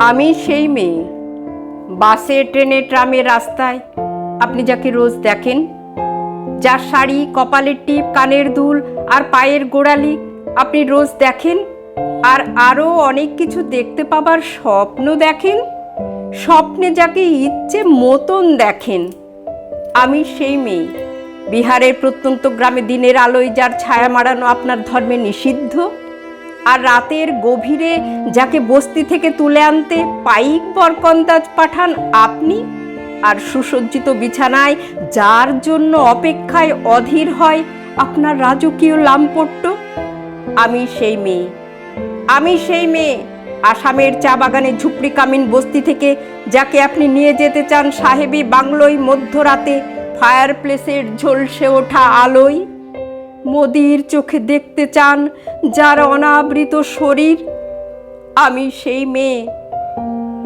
আমি সেই মেয়ে, বাসে ট্রেনে ট্রামে রাস্তায় আপনি যাকে রোজ দেখেন, যার শাড়ি, কপালের টিপ, কানের দুল আর পায়ের গোড়ালি আপনি রোজ দেখেন, আর আরও অনেক কিছু দেখতে পাবার স্বপ্ন দেখেন, স্বপ্নে যাকে ইচ্ছে মতন দেখেন। আমি সেই মেয়ে, বিহারের প্রত্যন্ত গ্রামে দিনের আলোয় যার ছায়া মাড়ানো আপনার ধর্মে নিষিদ্ধ, আর রাতের গভীরে যাকে বস্তি থেকে তুলে আনতে পাইক বরকন্দাজ পাঠান আপনি, আর সুসজ্জিত বিছানায় যার জন্য অপেক্ষায় অধীর হয় আপনার রাজকীয় লামপট্ট। আমি সেই মেয়ে, আমি সেই মেয়ে, আসামের চা বাগানে ঝুপড়ি কামিন বস্তি থেকে যাকে আপনি নিয়ে যেতে চান সাহেবী বাংলোয় মধ্যরাতে ফায়ার প্লেসের ঝলসে ওঠা আলোয়, মোদির চোখে দেখতে চান যার অনাবৃত শরীর। আমি সেই মেয়ে,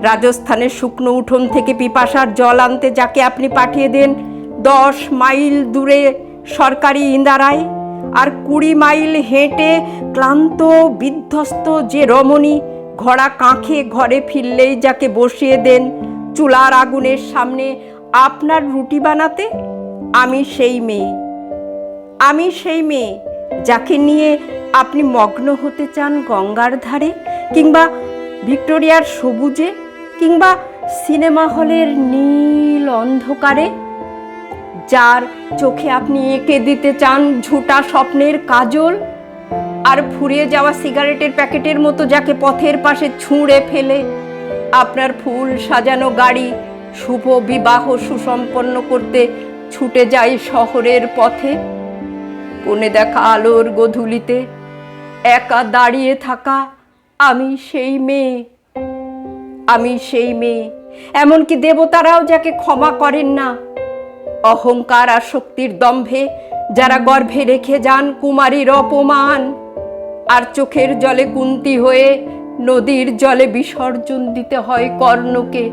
রাজস্থানের শুকনো উঠোন থেকে পিপাসার জল আনতে যাকে আপনি পাঠিয়ে দেন 10 মাইল দূরে সরকারি ইন্দারায়, আর 20 মাইল হেঁটে ক্লান্ত বিধ্বস্ত যে রমণী ঘোড়া কাঁখে ঘরে ফিরলেই যাকে বসিয়ে দেন চুলার আগুনের সামনে আপনার রুটি বানাতে। আমি সেই মেয়ে, আমি সেই মেয়ে যাকে নিয়ে আপনি মগ্ন হতে চান গঙ্গার ধারে, কিংবা ভিক্টোরিয়ার সবুজে, কিংবা সিনেমা হলের নীল অন্ধকারে, যার চোখে আপনি এঁকে দিতে চান ঝুটা স্বপ্নের কাজল, আর ফুরিয়ে যাওয়া সিগারেটের প্যাকেটের মতো যাকে পথের পাশে ছুঁড়ে ফেলে আপনার ফুল সাজানো গাড়ি শুভ বিবাহ সুসম্পন্ন করতে ছুটে যায় শহরের পথে। কোণে দেখা আলোর গোধূলিতে একা দাঁড়িয়ে থাকা আমি সেই মেয়ে, আমি সেই মেয়ে, এমনকি দেবতারাও যাকে ক্ষমা করেন না। অহংকার আর শক্তির দম্ভে যারা গর্ভে রেখে যান কুমারীর অপমান, আর চোখের জলে কুন্তি হয়ে নদীর জলে বিসর্জন দিতে হয় কর্ণকে,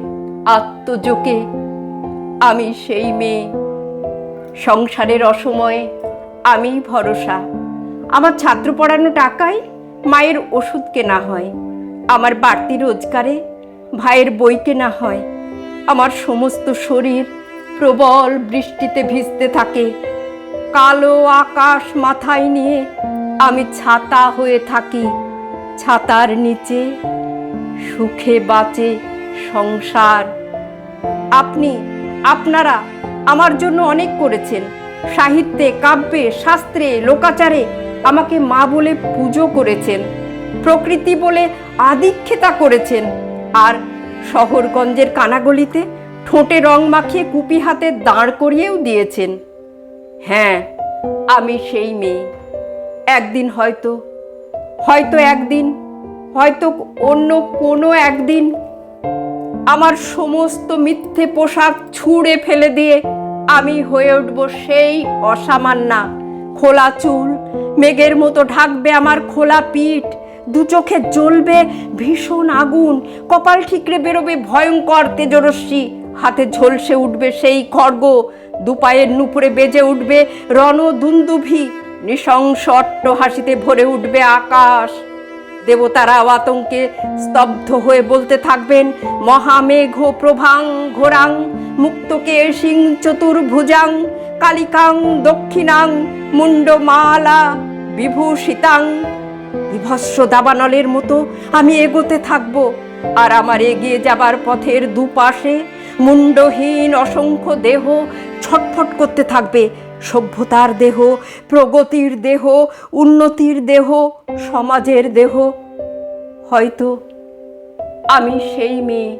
আত্মজোকে। আমি সেই মেয়ে, সংসারের অসময়ে আমি ভরসা। আমার ছাত্র পড়ানো টাকায় মায়ের ওষুধ কেনা হয়, আমার বাড়তি রোজগারে ভাইয়ের বই কেনা হয়। আমার সমস্ত শরীর প্রবল বৃষ্টিতে ভিজতে থাকে, কালো আকাশ মাথায় নিয়ে আমি ছাতা হয়ে থাকি। ছাতার নিচে সুখে বাঁচে সংসার। আপনারা আমার জন্য অনেক করেছেন, সাহিত্যে, কাব্যে, শাস্ত্রে, লোকাচারে আমাকে মা বলে পুজো করেছেন, প্রকৃতি বলে আদিক্ষেতা করেছেন, আর শহরগঞ্জের কানাগলিতে ঠোঁটে রং মাখিয়ে কুপি হাতে দাঁড় করিয়েও দিয়েছেন। হ্যাঁ, আমি সেই মেয়ে। একদিন হয়তো একদিন, হয়তো অন্য কোনো একদিন আমার সমস্ত মিথ্যে পোশাক ছুঁড়ে ফেলে দিয়ে আমি হয়ে উঠব সেই অসামান্যা। খোলা চুল মেঘের মতো ঢাকবে আমার খোলা পিঠ, দু চোখে জ্বলবে ভীষণ আগুন, কপাল ঠিকরে বেরোবে ভয়ঙ্কর তেজরশ্মি, হাতে ঝলসে উঠবে সেই খড়গ, দুপায়ের নুপুরে বেজে উঠবে রণদুন্দুভি, নৃশংস অট্টহাসিতে ভরে উঠবে আকাশ। দেবতারাও আতঙ্কে স্তব্ধ হয়ে বলতে থাকবেন মহামেঘ প্রভাং ঘোরাং মুক্তকে সিং চতুর্ভুজাং কালিকাং দক্ষিণাং মুন্ডমালা বিভূষিতাং। বিভৎস দাবানলের মতো আমি এগোতে থাকব, আর আমার এগিয়ে যাবার পথের দুপাশে মুন্ডহীন অসংখ্য দেহ ছটফট করতে থাকবে। সভ্যতার দেহ, প্রগতির দেহ, উন্নতির দেহ, সমাজের দেহ। হয়তো আমি সেই মেয়ে,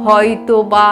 হয়তো বা